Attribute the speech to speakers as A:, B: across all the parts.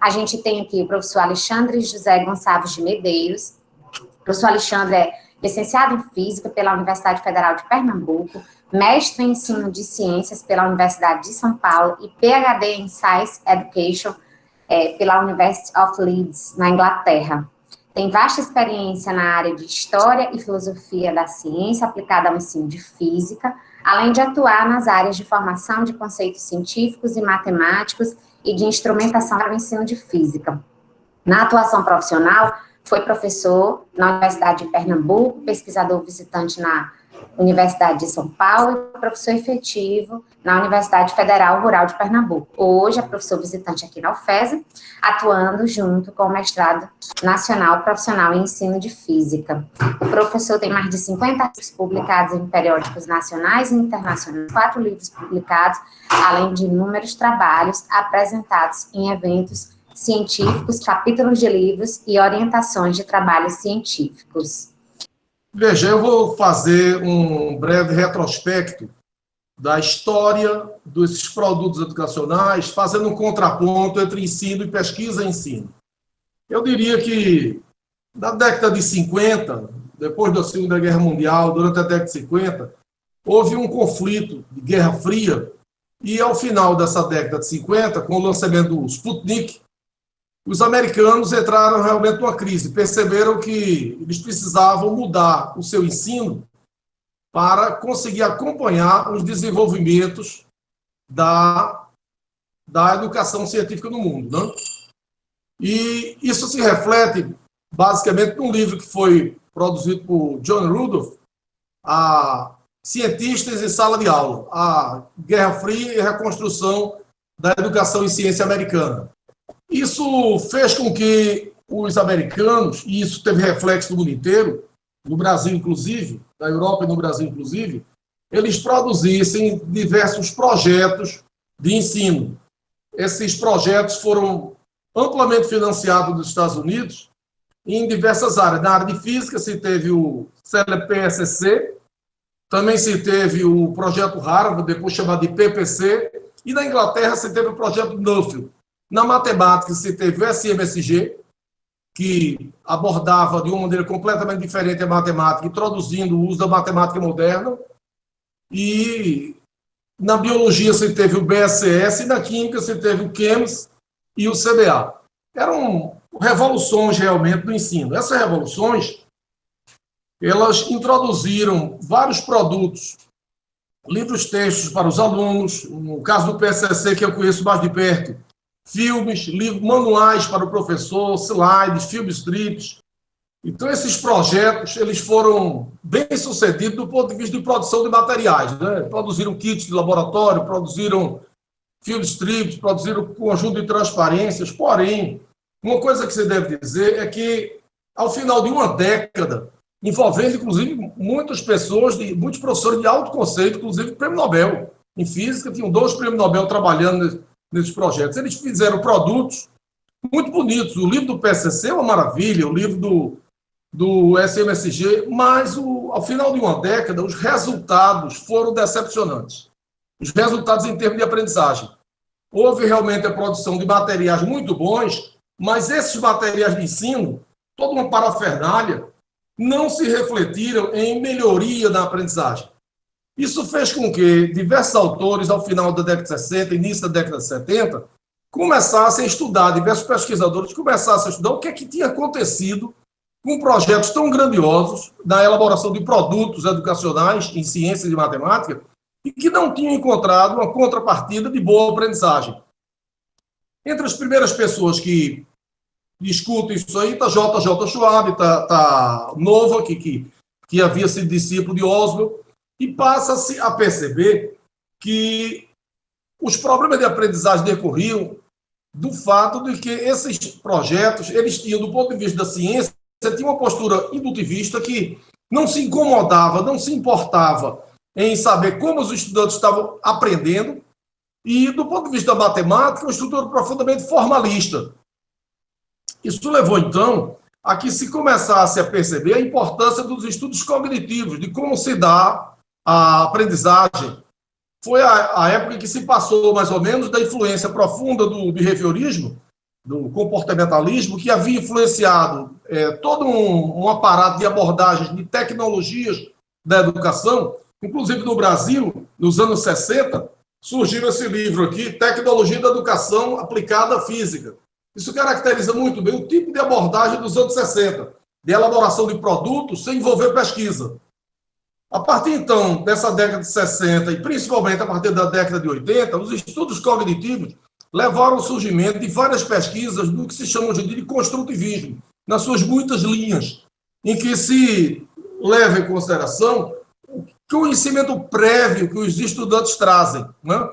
A: A gente tem aqui o professor Alexandre José Gonçalves de Medeiros. O professor Alexandre é licenciado em Física pela Universidade Federal de Pernambuco, mestre em Ensino de Ciências pela Universidade de São Paulo e PhD em Science Education pela University of Leeds, na Inglaterra. Tem vasta experiência na área de História e Filosofia da Ciência aplicada ao ensino de Física, além de atuar nas áreas de formação de conceitos científicos e matemáticos e de instrumentação para o ensino de Física. Na atuação profissional, foi professor na Universidade de Pernambuco, pesquisador visitante na Universidade de São Paulo e professor efetivo na Universidade Federal Rural de Pernambuco. Hoje é professor visitante aqui na UFESA, atuando junto com o mestrado nacional profissional em ensino de física. O professor tem mais de 50 artigos publicados em periódicos nacionais e internacionais, 4 livros publicados, além de inúmeros trabalhos apresentados em eventos científicos, capítulos de livros e orientações de trabalhos científicos.
B: Veja, eu vou fazer um breve retrospecto da história desses produtos educacionais, fazendo um contraponto entre ensino e pesquisa e ensino. Eu diria que, na década de 50, depois da Segunda Guerra Mundial, durante a década de 50, houve um conflito de Guerra Fria, e ao final dessa década de 50, com o lançamento do Sputnik, os americanos entraram realmente numa crise, perceberam que eles precisavam mudar o seu ensino para conseguir acompanhar os desenvolvimentos da educação científica no mundo, né? E isso se reflete basicamente num livro que foi produzido por John Rudolph, a Cientistas em Sala de Aula, a Guerra Fria e a Reconstrução da Educação em Ciência Americana. Isso fez com que os americanos, e isso teve reflexo no mundo inteiro, no Brasil inclusive, na Europa e no Brasil inclusive, eles produzissem diversos projetos de ensino. Esses projetos foram amplamente financiados nos Estados Unidos em diversas áreas. Na área de física se teve o CLPSC, também se teve o projeto Harvard, depois chamado de PPC, e na Inglaterra se teve o projeto Nuffield. Na matemática, se teve o SMSG, que abordava de uma maneira completamente diferente a matemática, introduzindo o uso da matemática moderna. E na biologia, se teve o BSS, e na química, se teve o CHEMS e o CBA. Eram revoluções, realmente, do ensino. Essas revoluções, elas introduziram vários produtos, livros textos para os alunos, no caso do PSSC, que eu conheço mais de perto, filmes, livros, manuais para o professor, slides, film strips. Então, esses projetos, eles foram bem sucedidos do ponto de vista de produção de materiais, né? Produziram kits de laboratório, produziram film strips, produziram conjunto de transparências. Porém, uma coisa que se deve dizer é que, ao final de uma década, envolvendo, inclusive, muitas pessoas, muitos professores de alto conceito, inclusive prêmio Nobel em física, tinham 2 prêmios Nobel trabalhando nesses projetos. Eles fizeram produtos muito bonitos. O livro do PSCC é uma maravilha, o livro do SMSG, mas ao final de uma década, os resultados foram decepcionantes. Os resultados em termos de aprendizagem. Houve realmente a produção de materiais muito bons, mas esses materiais de ensino, toda uma parafernália, não se refletiram em melhoria na aprendizagem. Isso fez com que diversos autores, ao final da década de 60, início da década de 70, começassem a estudar, diversos pesquisadores começassem a estudar o que é que tinha acontecido com projetos tão grandiosos na elaboração de produtos educacionais em ciências e matemática e que não tinham encontrado uma contrapartida de boa aprendizagem. Entre as primeiras pessoas que discutem isso aí está J.J. Schwab, está Nova, que havia sido discípulo de Oswald, e passa-se a perceber que os problemas de aprendizagem decorriam do fato de que esses projetos, eles tinham, do ponto de vista da ciência, tinha uma postura indutivista que não se incomodava, não se importava em saber como os estudantes estavam aprendendo, e, do ponto de vista da matemática, uma estrutura profundamente formalista. Isso levou, então, a que se começasse a perceber a importância dos estudos cognitivos, de como se dá a aprendizagem. Foi a época em que se passou, mais ou menos, da influência profunda do behaviorismo do comportamentalismo, que havia influenciado todo um aparato de abordagens de tecnologias da educação, inclusive no Brasil, nos anos 60, surgiu esse livro aqui, Tecnologia da Educação Aplicada à Física. Isso caracteriza muito bem o tipo de abordagem dos anos 60, de elaboração de produtos sem envolver pesquisa. A partir, então, dessa década de 60, e principalmente a partir da década de 80, os estudos cognitivos levaram ao surgimento de várias pesquisas do que se chama hoje de construtivismo, nas suas muitas linhas, em que se leva em consideração o conhecimento prévio que os estudantes trazem, né?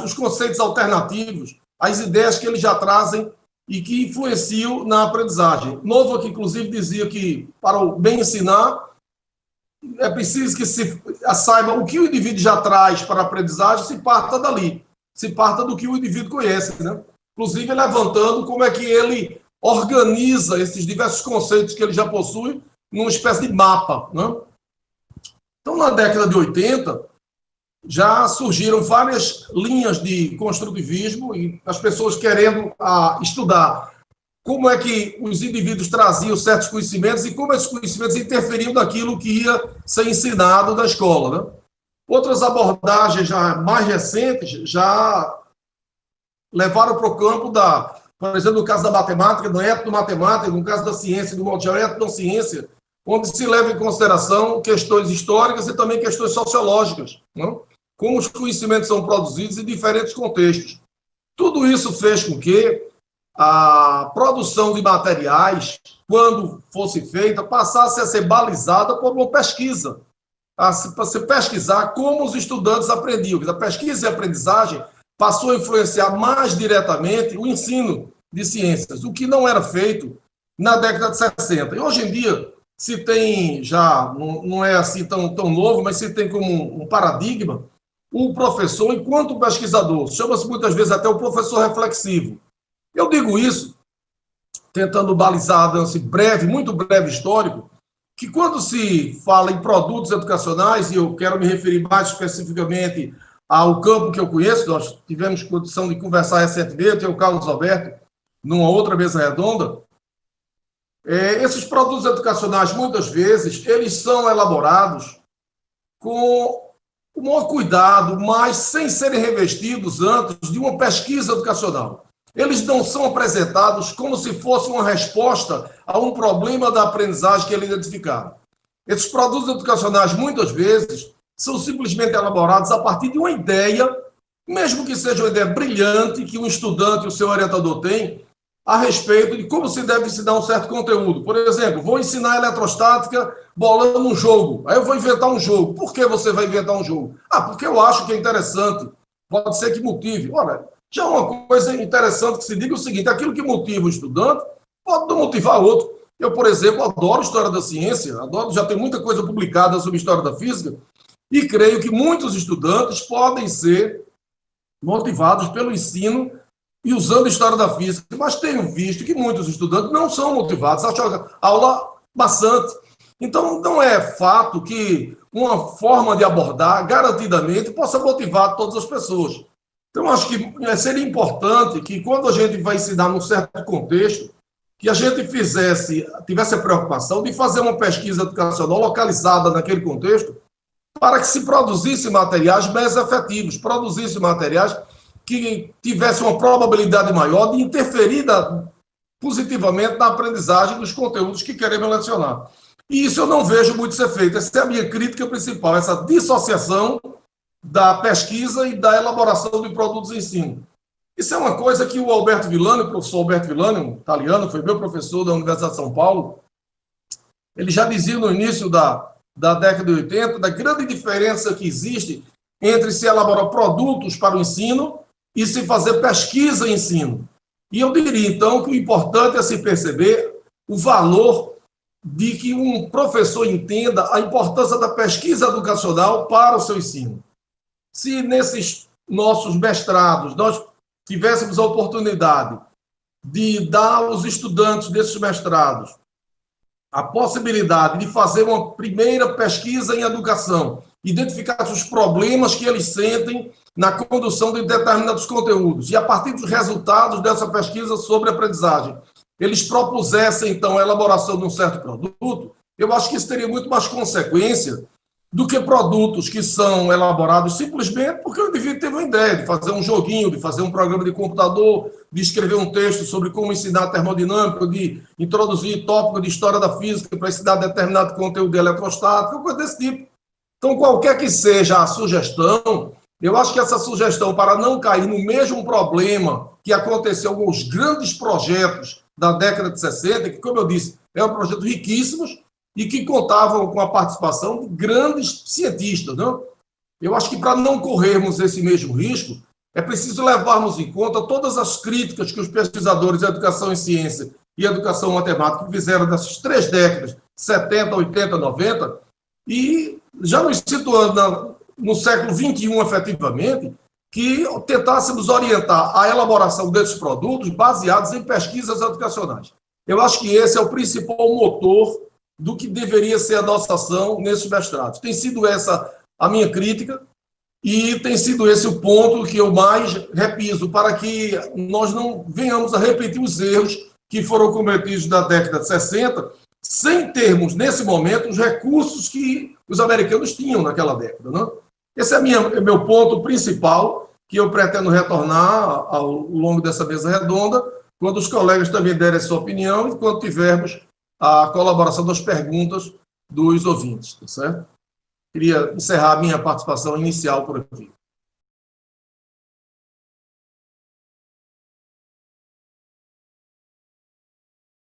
B: Os conceitos alternativos, as ideias que eles já trazem e que influenciam na aprendizagem. Novo aqui, inclusive, dizia que para o bem ensinar, é preciso que se saiba o que o indivíduo já traz para a aprendizagem, se parta dali, se parta do que o indivíduo conhece, né? Inclusive levantando como é que ele organiza esses diversos conceitos que ele já possui numa espécie de mapa, né? Então, na década de 80, já surgiram várias linhas de construtivismo e as pessoas querendo estudar como é que os indivíduos traziam certos conhecimentos e como esses conhecimentos interferiam naquilo que ia ser ensinado na escola, né? Outras abordagens já mais recentes já levaram para o campo por exemplo, no caso da matemática, da etnomatemática, no caso da ciência, do modo geral, etnociência, onde se leva em consideração questões históricas e também questões sociológicas, né? Como os conhecimentos são produzidos em diferentes contextos. Tudo isso fez com que a produção de materiais, quando fosse feita, passasse a ser balizada por uma pesquisa, para se pesquisar como os estudantes aprendiam. A pesquisa e a aprendizagem passou a influenciar mais diretamente o ensino de ciências, o que não era feito na década de 60. E hoje em dia se tem já, não é assim tão novo, mas se tem como um paradigma o professor enquanto pesquisador. Chama-se muitas vezes até o professor reflexivo. Eu digo isso, tentando balizar, dando breve, muito breve histórico, que quando se fala em produtos educacionais, e eu quero me referir mais especificamente ao campo que eu conheço, nós tivemos condição de conversar recentemente, eu e o Carlos Alberto, numa outra mesa redonda, esses produtos educacionais, muitas vezes, eles são elaborados com o maior cuidado, mas sem serem revestidos antes de uma pesquisa educacional. Eles não são apresentados como se fosse uma resposta a um problema da aprendizagem que ele identificava. Esses produtos educacionais, muitas vezes, são simplesmente elaborados a partir de uma ideia, mesmo que seja uma ideia brilhante, que um estudante e o seu orientador tem, a respeito de como se deve ensinar um certo conteúdo. Por exemplo, vou ensinar eletrostática bolando um jogo. Aí eu vou inventar um jogo. Por que você vai inventar um jogo? Porque eu acho que é interessante. Pode ser que motive. Ora, já é uma coisa interessante que se diga o seguinte, aquilo que motiva o estudante pode não motivar outro. Eu, por exemplo, adoro história da ciência, já tem muita coisa publicada sobre história da física, e creio que muitos estudantes podem ser motivados pelo ensino e usando história da física, mas tenho visto que muitos estudantes não são motivados, acham a aula bastante. Então, não é fato que uma forma de abordar garantidamente possa motivar todas as pessoas. Então, acho que seria importante que, quando a gente vai ensinar num certo contexto, que a gente tivesse a preocupação de fazer uma pesquisa educacional localizada naquele contexto, para que se produzisse materiais mais efetivos, produzisse materiais que tivessem uma probabilidade maior de interferir positivamente na aprendizagem dos conteúdos que queremos lecionar. E isso eu não vejo muito ser feito. Essa é a minha crítica principal, essa dissociação da pesquisa e da elaboração de produtos de ensino. Isso é uma coisa que o Alberto Villani, o professor Alberto Villani, um italiano, foi meu professor da Universidade de São Paulo, ele já dizia no início da década de 80, da grande diferença que existe entre se elaborar produtos para o ensino e se fazer pesquisa em ensino. E eu diria, então, que o importante é se perceber o valor de que um professor entenda a importância da pesquisa educacional para o seu ensino. Se nesses nossos mestrados nós tivéssemos a oportunidade de dar aos estudantes desses mestrados a possibilidade de fazer uma primeira pesquisa em educação, identificar os problemas que eles sentem na condução de determinados conteúdos, e a partir dos resultados dessa pesquisa sobre aprendizagem, eles propusessem, então, a elaboração de um certo produto, eu acho que isso teria muito mais consequência do que produtos que são elaborados simplesmente porque o indivíduo teve uma ideia de fazer um joguinho, de fazer um programa de computador, de escrever um texto sobre como ensinar termodinâmica, de introduzir tópico de história da física para ensinar determinado conteúdo de eletrostática, coisa desse tipo. Então, qualquer que seja a sugestão, eu acho que essa sugestão, para não cair no mesmo problema que aconteceu com os grandes projetos da década de 60, que, como eu disse, eram projetos riquíssimos, e que contavam com a participação de grandes cientistas. Né? Eu acho que, para não corrermos esse mesmo risco, é preciso levarmos em conta todas as críticas que os pesquisadores de educação em ciência e educação matemática fizeram dessas 3 décadas, 70, 80, 90, e já nos situando no século XXI, efetivamente, que tentássemos orientar a elaboração desses produtos baseados em pesquisas educacionais. Eu acho que esse é o principal motor do que deveria ser a nossa ação nesses mestrados. Tem sido essa a minha crítica e tem sido esse o ponto que eu mais repiso para que nós não venhamos a repetir os erros que foram cometidos na década de 60, sem termos, nesse momento, os recursos que os americanos tinham naquela década. Né? Esse é meu ponto principal, que eu pretendo retornar ao longo dessa mesa redonda, quando os colegas também derem a sua opinião e quando tivermos a colaboração das perguntas dos ouvintes, tá certo? Queria encerrar a minha participação inicial por aqui.